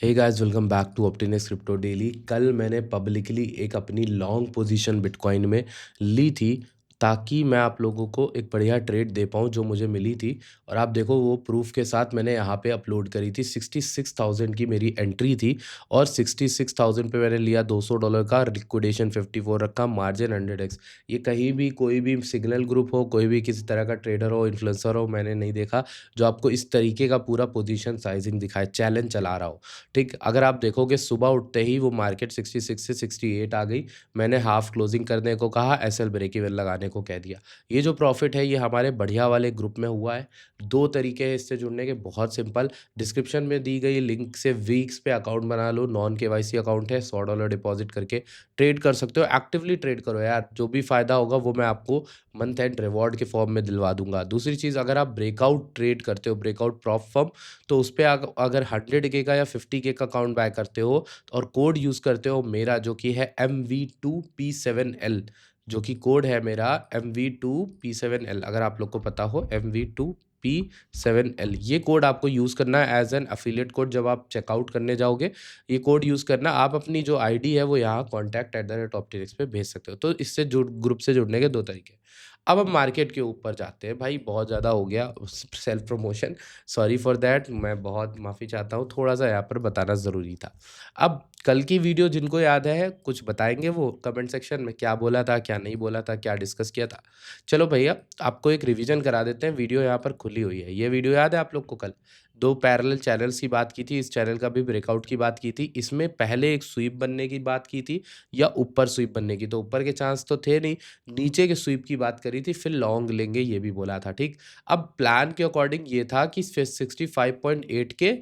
Hey guys, welcome back to Optinus crypto daily. कल मैंने publicly एक अपनी लॉन्ग पोजीशन बिटकॉइन में ली थी, ताकि मैं आप लोगों को एक बढ़िया ट्रेड दे पाऊँ जो मुझे मिली थी। और आप देखो, वो प्रूफ के साथ मैंने यहाँ पे अपलोड करी थी। 66,000 की मेरी एंट्री थी और 66,000 पे मैंने लिया $200 का लिक्विडेशन, 54 रखा, मार्जिन 100x। ये कहीं भी कोई भी सिग्नल ग्रुप हो, कोई भी किसी तरह का ट्रेडर हो, इन्फ्लुएंसर हो, मैंने नहीं देखा जो आपको इस तरीके का पूरा पोजीशन साइजिंग दिखाए, चैलेंज चला रहा हो। ठीक, अगर आप देखोगे सुबह उठते ही वो मार्केट 66 से 68 आ गई। मैंने हाफ क्लोजिंग करने को कहा, एसएल ब्रेक इवन लगाने को कह दिया। ये जो प्रॉफिट है ये हमारे बढ़िया वाले ग्रुप में हुआ है। दो तरीके हैं इससे जुड़ने के, बहुत सिंपल। डिस्क्रिप्शन में दी गई लिंक से वीक्स पे अकाउंट बना लो, नॉन केवाईसी अकाउंट है, $100 डिपॉजिट करके ट्रेड कर सकते हो। एक्टिवली ट्रेड करो यार, जो भी फायदा होगा वो मैं आपको मंथ एंड रिवॉर्ड के फॉर्म में दिलवा दूंगा। दूसरी चीज़, अगर आप ब्रेकआउट ट्रेड करते हो, ब्रेकआउट प्रॉप फर्म, तो उस पे अगर 100K का या 50K का अकाउंट बाय करते हो और कोड यूज़ करते हो मेरा, जो कि है MV2P7L, जो कि कोड है मेरा MV2P7L, अगर आप लोग को पता हो MV2P7L, ये कोड आपको यूज़ करना है एज एन अफिलिएट कोड। जब आप चेकआउट करने जाओगे ये कोड यूज़ करना। आप अपनी जो आईडी है वो यहाँ contact@optinex पे भेज सकते हो। तो इससे जुड़ ग्रुप से जुड़ने के दो तरीके। अब हम मार्केट के ऊपर जाते हैं। भाई बहुत ज़्यादा हो गया self promotion, sorry for that, मैं बहुत माफ़ी चाहता हूँ, थोड़ा-सा यहाँ पर बताना ज़रूरी था। अब कल की वीडियो जिनको याद है, कुछ बताएँगे वो कमेंट सेक्शन में, क्या बोला था, क्या नहीं बोला था, क्या डिस्कस किया था? चलो भैया, आपको एक रिवीजन करा देते हैं, वीडियो यहाँ पर खुली हुई है। ये वीडियो याद है आप लोग को कल? 2 पैरेलल चैनल्स की बात की थी, इस चैनल का भी ब्रेकआउट की बात की थी। इसमें पहले एक स्वीप बनने की बात की थी या ऊपर स्वीप बनने की, तो ऊपर के चांस तो थे नहीं, नीचे के स्वीप की बात करी थी, फिर लॉन्ग लेंगे ये भी बोला था, ठीक? अब प्लान के अकॉर्डिंग ये था कि फिर 65.8 के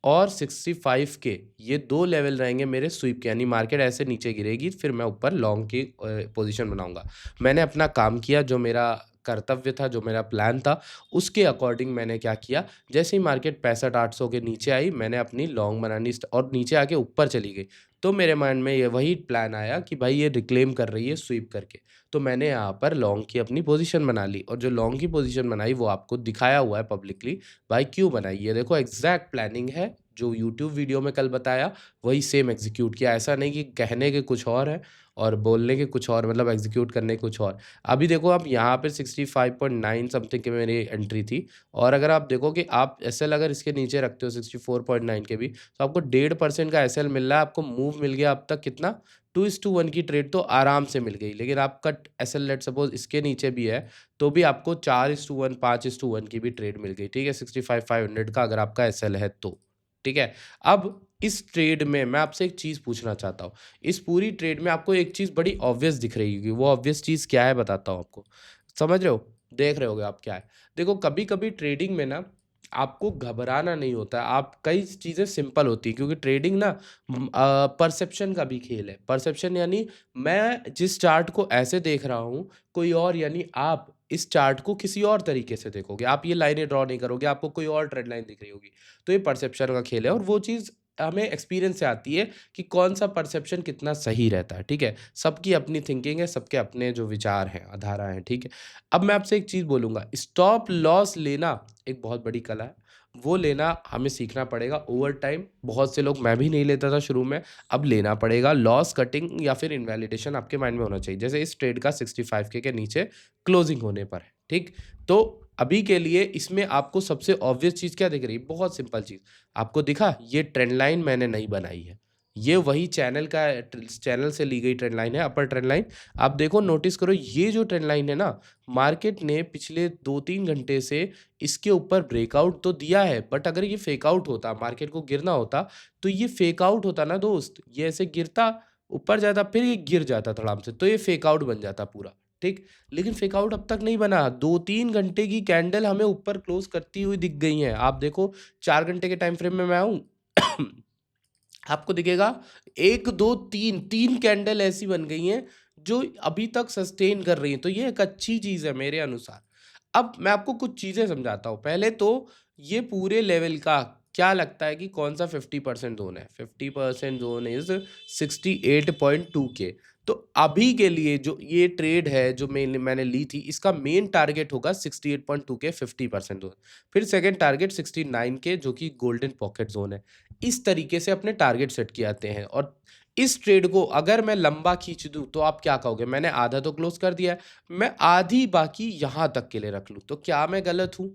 और 65 के, ये 2 लेवल रहेंगे मेरे स्वीप के, यानी मार्केट ऐसे नीचे गिरेगी, फिर मैं ऊपर लॉन्ग की पोज़ीशन बनाऊँगा। मैंने अपना काम किया, जो मेरा कर्तव्य था, जो मेरा प्लान था, उसके अकॉर्डिंग मैंने क्या किया, जैसे ही मार्केट 65-800 के नीचे आई, मैंने अपनी लॉन्ग बनानी और नीचे आके ऊपर चली गई। तो मेरे माइंड में ये वही प्लान आया कि भाई ये रिक्लेम कर रही है स्वीप करके। तो मैंने यहाँ पर लॉन्ग की अपनी पोज़ीशन बना ली और जो लॉन्ग की पोज़ीशन बनाई वो आपको दिखाया हुआ है पब्लिकली। भाई क्यों बनाई? ये देखो, एग्ज़ैक्ट प्लानिंग है, जो यूट्यूब वीडियो में कल बताया वही सेम एग्ज़ीक्यूट किया। ऐसा नहीं कि कहने के कुछ और है और बोलने के कुछ और, मतलब एग्ज़ीक्यूट करने के कुछ और। अभी देखो, आप यहाँ पे 65.9 समथिंग की मेरी एंट्री थी, और अगर आप देखोगे, आप एसएल अगर इसके नीचे रखते हो 64.9 के भी, तो आपको 1.5% का एसएल मिल रहा है। आपको मूव मिल गया अब तक कितना? 2:1 की ट्रेड तो आराम से मिल गई। लेकिन आपका एसएल लेट सपोज़ इसके नीचे भी है, तो भी आपको 4:1, 5:1 की भी ट्रेड मिल गई, ठीक है? 65,500 का अगर आपका एसएल है तो, ठीक है? अब इस ट्रेड में मैं आपसे एक चीज़ पूछना चाहता हूँ। इस पूरी ट्रेड में आपको एक चीज़ बड़ी ऑब्वियस दिख रही होगी, वो ऑब्वियस चीज़ क्या है बताता हूँ आपको। समझ रहे हो? देख रहे होगे आप क्या है। देखो, कभी-कभी ट्रेडिंग में ना आपको घबराना नहीं होता है। आप कई चीज़ें सिंपल होती हैं, क्योंकि ट्रेडिंग ना परसेप्शन का भी खेल है। परसेप्शन यानी मैं जिस चार्ट को ऐसे देख रहा हूँ, कोई और, यानी आप इस चार्ट को किसी और तरीके से देखोगे। आप ये लाइनें ड्रॉ नहीं करोगे, आपको कोई और ट्रेंड लाइन दिख रही होगी। तो ये परसेप्शन का खेल है, और वो चीज़ हमें एक्सपीरियंस से आती है कि कौन-सा परसेप्शन कितना सही रहता है, ठीक है? सबकी अपनी थिंकिंग है, सबके अपने जो विचार हैं, धारा हैं, ठीक है? अब मैं आपसे एक चीज़ बोलूँगा, स्टॉप लॉस लेना एक बहुत बड़ी कला है। वो लेना हमें सीखना पड़ेगा ओवर टाइम। बहुत से लोग, मैं भी नहीं लेता था शुरू में, अब लेना पड़ेगा। लॉस कटिंग या फिर इनवैलिडेशन आपके माइंड में होना चाहिए। जैसे इस ट्रेड का 65 के नीचे क्लोजिंग होने पर है, ठीक? तो अभी के लिए इसमें आपको सबसे ऑब्वियस चीज़ क्या दिख रही है? बहुत सिंपल चीज़। आपको दिखा, ये ट्रेंड लाइन मैंने नहीं बनाई है। ये वही चैनल से ली गई ट्रेंड लाइन है, अपर ट्रेंड लाइन। आप देखो, नोटिस करो, ये जो ट्रेंड लाइन है ना, मार्केट ने पिछले 2-3 घंटे से इसके ऊपर ब्रेकआउट तो दिया है, बट अगर ये फेक आउट होता, मार्केट को गिरना होता, तो ये फेक आउट होता ना दोस्त, ये ऐसे गिरता, ऊपर जाता, फिर ये गिर जाता धड़ाम से, तो ये फेक आउट बन जाता पूरा, ठीक? लेकिन फेक आउट अब तक नहीं बना। 2-3 घंटे की कैंडल हमें ऊपर क्लोज़ करती हुई दिख गई हैं। आप देखो, 4 घंटे के टाइम फ्रेम में मैं आऊँ, आपको दिखेगा 1, 2, 3, 3 कैंडल ऐसी बन गई हैं जो अभी तक सस्टेन कर रही हैं, तो ये एक अच्छी चीज़ है मेरे अनुसार। अब मैं आपको कुछ चीज़ें समझाता हूँ। पहले तो ये पूरे लेवल का क्या लगता है कि कौन-सा 50% ज़ोन है? 50% ज़ोन इज़ 68.2 के। तो अभी के लिए जो ये ट्रेड है, जो मैंने ली थी, इसका मेन टारगेट होगा 68.2 के 50% ज़ोन। फिर सेकंड टारगेट 69 के, जो कि गोल्डन पॉकेट ज़ोन है। इस तरीके से अपने टारगेट सेट किए जाते हैं। और इस ट्रेड को अगर मैं लंबा खींच दूँ तो आप क्या कहोगे? मैंने आधा तो क्लोज़ कर दिया है, मैं आधी बाकी यहाँ तक के लिए रख लूँ, तो क्या मैं गलत हूँ?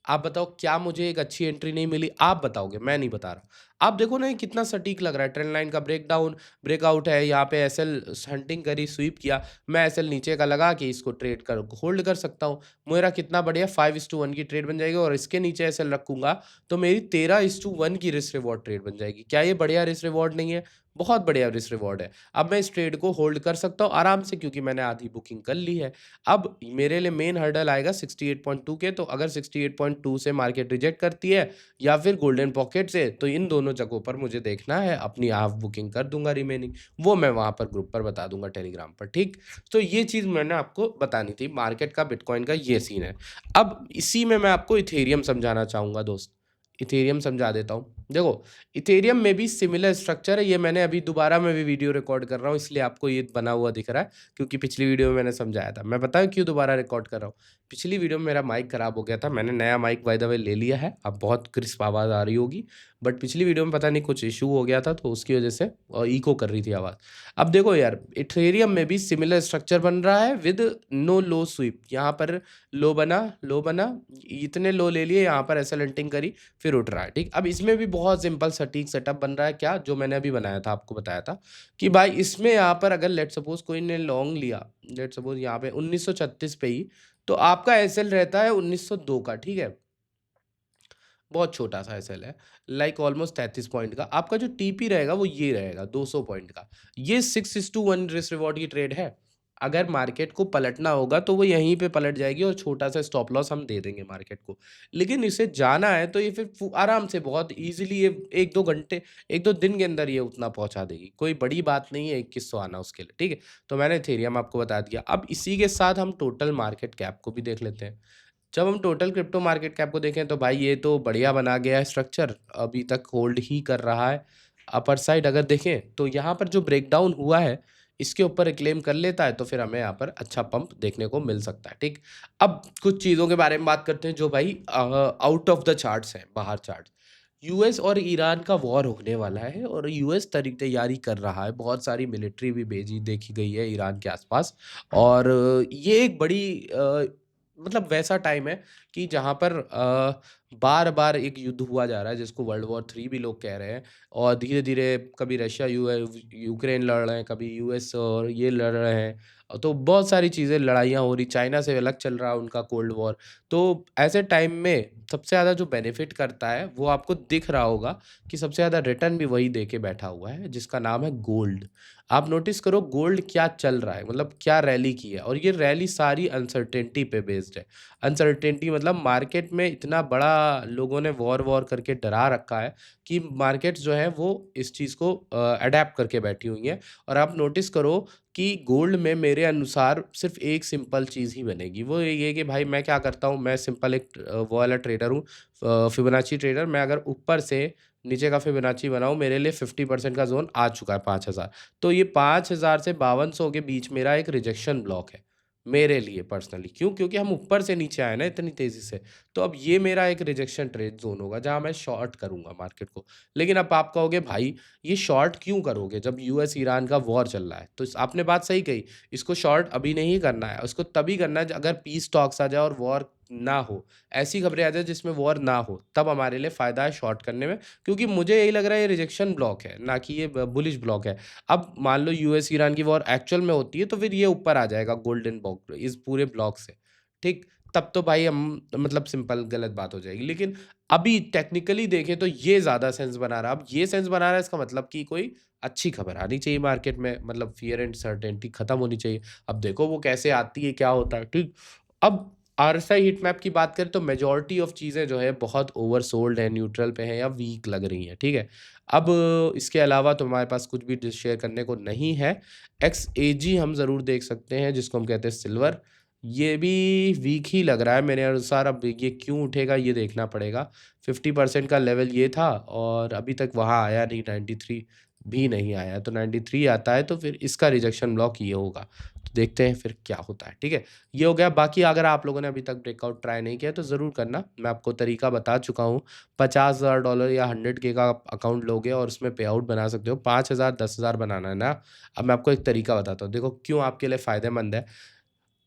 आप बताओ, क्या मुझे एक अच्छी एंट्री नहीं मिली? आप बताओगे, मैं नहीं बता रहा। आप देखो ना ये कितना सटीक लग रहा है, ट्रेंड लाइन का ब्रेकडाउन, ब्रेकआउट है, यहाँ पे एसएल हंटिंग करी, स्वीप किया, मैं एसएल नीचे का लगा के इसको ट्रेड कर होल्ड कर सकता हूँ। मेरा कितना बढ़िया 5:1 की ट्रेड बन जाएगी, और इसके नीचे एसएल रखूँगा तो मेरी 13:1 की रिस्क रिवॉर्ड ट्रेड बन जाएगी। क्या ये बढ़िया रिस्क रिवॉर्ड नहीं है? बहुत बढ़िया रिस्क रिवॉर्ड है। अब मैं इस ट्रेड को होल्ड कर सकता हूँ आराम से, क्योंकि मैंने आधी बुकिंग कर ली है। अब मेरे लिए मेन हर्डल आएगा 68.2 के, तो अगर 68.2 से मार्केट रिजेक्ट करती है या फिर गोल्डन पॉकेट से, तो इन दोनों जगहों पर मुझे देखना है, अपनी हाफ बुकिंग कर दूंगा रिमेनिंग। वो मैं वहां पर ग्रुप पर बता दूंगा, टेलीग्राम पर, ठीक। तो ये चीज मैंने आपको बतानी थी, मार्केट का, बिटकॉइन का ये सीन है। अब इसी में मैं आपको इथेरियम समझाना चाहूंगा दोस्त। इथेरियम समझा देता हूँ। देखो, इथेरियम में भी सिमिलर स्ट्रक्चर है। ये मैंने अभी दोबारा मैं भी वीडियो रिकॉर्ड कर रहा हूँ, इसलिए आपको ये बना हुआ दिख रहा है, क्योंकि पिछली वीडियो में मैंने समझाया था। मैं बताऊँ क्यों दोबारा रिकॉर्ड कर रहा हूँ? पिछली वीडियो में मेरा माइक खराब हो गया था, मैंने नया माइक बाय द वे ले लिया है, अब बहुत क्रिस्प आवाज़ आ रही होगी। बट पिछली वीडियो में पता नहीं कुछ इशू हो गया था, तो उसकी वजह से इको कर रही थी आवाज़। अब देखो यार, इथेरियम में भी सिमिलर स्ट्रक्चर बन रहा है विद नो लो स्वीप। यहाँ पर लो बना, लो बना, इतने लो ले लिए, यहाँ पर एसएल करी, फिर उठ रहा है, ठीक। अब इसमें भी बहुत सिंपल सटीक सेटअप बन रहा है, क्या जो मैंने अभी बनाया था, आपको बताया था कि भाई इसमें यहाँ पर अगर लेट सपोज कोई ने लॉन्ग लिया, लेट सपोज यहाँ पे 1936 पे ही, तो आपका एसएल रहता है 1902 का, ठीक है। बहुत छोटा सा एसएल है, लाइक ऑलमोस्ट 33 पॉइंट का। आपका जो टीपी रहेगा वो ये रहेगा 200 पॉइंट का। ये 6:1 रिस्क रिवॉर्ड की ट्रेड है। अगर मार्केट को पलटना होगा तो वो यहीं पे पलट जाएगी, और छोटा सा स्टॉप लॉस हम दे देंगे मार्केट को। लेकिन इसे जाना है तो ये फिर आराम से बहुत इजीली ये 1-2 घंटे, 1-2 दिन के अंदर ये उतना पहुंचा देगी। कोई बड़ी बात नहीं है 2100 आना उसके लिए, ठीक है। तो मैंने इथेरियम आपको बता दिया। अब इसी के साथ हम टोटल मार्केट कैप को भी देख लेते हैं। जब हम टोटल क्रिप्टो मार्केट कैप को देखें तो भाई ये तो बढ़िया बना गया है स्ट्रक्चर, अभी तक होल्ड ही कर रहा है। अपर साइड अगर देखें तो यहाँ पर जो ब्रेकडाउन हुआ है, इसके ऊपर रिक्लेम कर लेता है तो फिर हमें यहाँ पर अच्छा पंप देखने को मिल सकता है, ठीक। अब कुछ चीज़ों के बारे में बात करते हैं जो भाई आउट ऑफ द चार्ट्स हैं, बाहर चार्ट। यूएस और ईरान का वॉर होने वाला है, और यूएस तैयारी कर रहा है, बहुत सारी मिलिट्री भी भेजी देखी गई है ईरान के आसपास। और ये एक बड़ी मतलब वैसा टाइम है कि जहाँ पर बार बार एक युद्ध हुआ जा रहा है, जिसको वर्ल्ड वॉर 3 भी लोग कह रहे हैं। और धीरे धीरे कभी रशिया यूक्रेन लड़ रहे हैं, कभी यूएस और ये लड़ रहे हैं। तो बहुत सारी चीज़ें, लड़ाइयाँ हो रही, चाइना से अलग चल रहा है उनका कोल्ड वॉर। तो ऐसे टाइम में सबसे ज़्यादा जो बेनिफिट करता है वो आपको दिख रहा होगा कि सबसे ज़्यादा रिटर्न भी वही दे के बैठा हुआ है, जिसका नाम है गोल्ड। आप नोटिस करो गोल्ड क्या चल रहा है, मतलब क्या रैली की है, और ये रैली सारी अनसर्टेनिटी पे बेस्ड है। अनसर्टेनिटी मतलब मार्केट में इतना बड़ा लोगों ने वॉर वॉर करके डरा रखा है कि मार्केट जो है वो इस चीज़ को अडेप्ट करके बैठी हुई है। और आप नोटिस करो कि गोल्ड में मेरे अनुसार सिर्फ एक सिंपल चीज़ ही बनेगी, वो ये कि भाई मैं क्या करता हूँ, मैं सिंपल एक वो वाला ट्रेडर हूँ, फिबोनाची ट्रेडर। मैं अगर ऊपर से नीचे का फिबोनाची बनाऊँ, मेरे लिए 50% का जोन आ चुका है 5000। तो ये 5000 से 5200 के बीच मेरा एक रिजेक्शन ब्लॉक है, मेरे लिए पर्सनली। क्यों? क्योंकि हम ऊपर से नीचे आए ना इतनी तेज़ी से। तो अब ये मेरा एक रिजेक्शन ट्रेड ज़ोन होगा जहाँ मैं शॉर्ट करूँगा मार्केट को। लेकिन अब आप कहोगे भाई ये शॉर्ट क्यों करोगे जब यूएस ईरान का वॉर चल रहा है? तो आपने बात सही कही, इसको शॉर्ट अभी नहीं करना है, उसको तभी करना है अगर पीस टॉक्स आ जाए और वॉर ना हो। ऐसी खबरें आ जाए जिसमें वॉर ना हो, तब हमारे लिए फ़ायदा है शॉर्ट करने में। क्योंकि मुझे यही लग रहा है ये रिजेक्शन ब्लॉक है, ना कि ये बुलिश ब्लॉक है। अब मान लो यूएस ईरान की वॉर एक्चुअल में होती है तो फिर ये ऊपर आ जाएगा गोल्डन ब्लॉक इस पूरे ब्लॉक से, ठीक। तब तो भाई हम मतलब सिंपल गलत बात हो जाएगी। लेकिन अभी टेक्निकली देखें तो ये ज़्यादा सेंस बना रहा है। अब ये सेंस बना रहा है, इसका मतलब कि कोई अच्छी खबर आनी चाहिए मार्केट में, मतलब फियर एंड सर्टेनिटी खत्म होनी चाहिए। अब देखो वो कैसे आती है, क्या होता है, ठीक। अब आरएसआई हीट मैप की बात करें तो मेजॉरिटी ऑफ चीज़ें जो है बहुत ओवरसोल्ड है, न्यूट्रल पे है या वीक लग रही हैं, ठीक है। अब इसके अलावा तो हमारे पास कुछ भी शेयर करने को नहीं है। एक्सएजी हम ज़रूर देख सकते हैं, जिसको हम कहते हैं सिल्वर। ये भी वीक ही लग रहा है मेरे अनुसार। अब ये क्यों उठेगा ये देखना पड़ेगा। 50% का लेवल ये था और अभी तक वहाँ आया नहीं, 93। भी नहीं आया है, तो 93 आता है तो फिर इसका रिजेक्शन ब्लॉक ये होगा। तो देखते हैं फिर क्या होता है, ठीक है? ये हो गया। बाकी अगर आप लोगों ने अभी तक ब्रेकआउट ट्राई नहीं किया तो ज़रूर करना। मैं आपको तरीका बता चुका हूँ। $50,000 या 100K का आप अकाउंट लोगे और उसमें पे आउट बना सकते हो। 5,000 10,000 बनाना है ना? अब मैं आपको एक तरीका बताता हूँ। देखो क्यों आपके लिए फ़ायदेमंद है।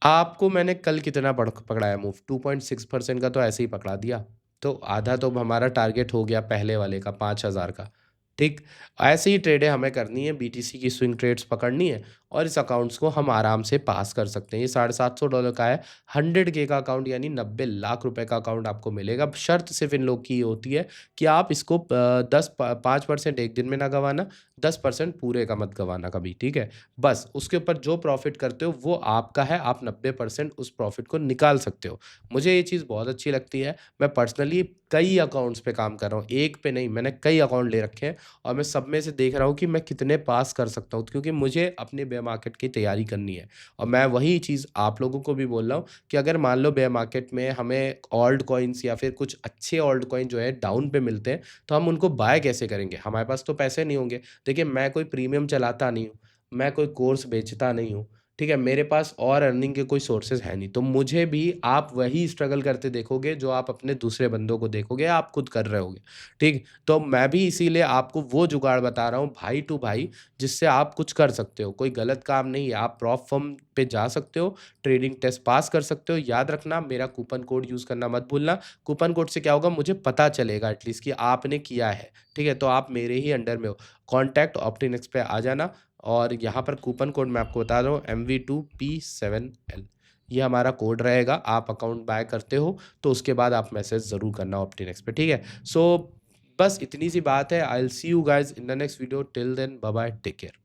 आपको मैंने कल कितना पकड़ाया मूव, 2.6% का तो ऐसे ही पकड़ा दिया। तो आधा तो हमारा टारगेट हो गया पहले वाले का 5,000 का, ठीक? ऐसे ही ट्रेडें हमें करनी है, बीटीसी की स्विंग ट्रेड्स पकड़नी है और इस अकाउंट्स को हम आराम से पास कर सकते हैं। ये $750 का है, 100K का अकाउंट यानी 90 लाख रुपए का अकाउंट आपको मिलेगा। शर्त सिर्फ़ इन लोग की ये होती है कि आप इसको 5% एक दिन में ना गँवाना, 10% पूरे का मत गँवाना कभी, ठीक है? बस उसके ऊपर जो प्रॉफ़िट करते हो वो आपका है, आप 90% उस प्रॉफ़िट को निकाल सकते हो। मुझे ये चीज़ बहुत अच्छी लगती है। मैं पर्सनली कई अकाउंट्स पे काम कर रहा हूँ, एक पे नहीं, मैंने कई अकाउंट ले रखे हैं और मैं सब में से देख रहा हूँ कि मैं कितने पास कर सकता हूँ, क्योंकि मुझे अपने बेयर मार्केट की तैयारी करनी है। और मैं वही चीज़ आप लोगों को भी बोल रहा हूँ कि अगर मान लो बेयर मार्केट में हमें ऑल्ट कॉइन्स या फिर कुछ अच्छे ऑल्ट कॉइन जो है डाउन पे मिलते हैं, तो हम उनको बाय कैसे करेंगे? हमारे पास तो पैसे नहीं होंगे। देखिए, मैं कोई प्रीमियम चलाता नहीं हूँ, मैं कोई कोर्स बेचता नहीं हूँ, ठीक है? मेरे पास और अर्निंग के कोई सोर्सेज़ है नहीं, तो मुझे भी आप वही स्ट्रगल करते देखोगे जो आप अपने दूसरे बंदों को देखोगे, आप खुद कर रहे होगे, ठीक? तो मैं भी इसीलिए आपको वो जुगाड़ बता रहा हूँ भाई टू भाई, जिससे आप कुछ कर सकते हो। कोई गलत काम नहीं है, आप प्रॉप फर्म पे जा सकते हो, ट्रेडिंग टेस्ट पास कर सकते हो। याद रखना, मेरा कूपन कोड यूज़ करना मत भूलना। कूपन कोड से क्या होगा, मुझे पता चलेगा एटलीस्ट कि आपने किया है, ठीक है? तो आप मेरे ही अंडर में हो। कॉन्टैक्ट ऑप्टिनेक्स पे आ जाना और यहाँ पर कूपन कोड मैं आपको बता रहा हूँ, MV2P7L, ये हमारा कोड रहेगा। आप अकाउंट बाय करते हो तो उसके बाद आप मैसेज ज़रूर करना ऑप्टिनेक्स पे, ठीक है? सो बस इतनी सी बात है। I will see you guys in the next video. Till then bye bye, take care.